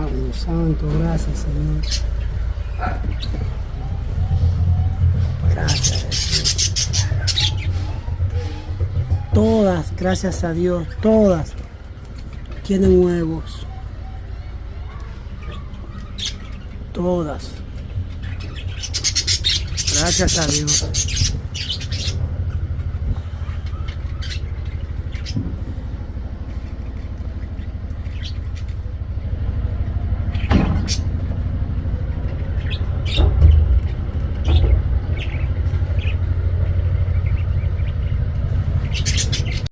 Dios santo, gracias, Señor. Gracias, Jesús. Todas, gracias a Dios, todas tienen huevos. Todas. Gracias a Dios.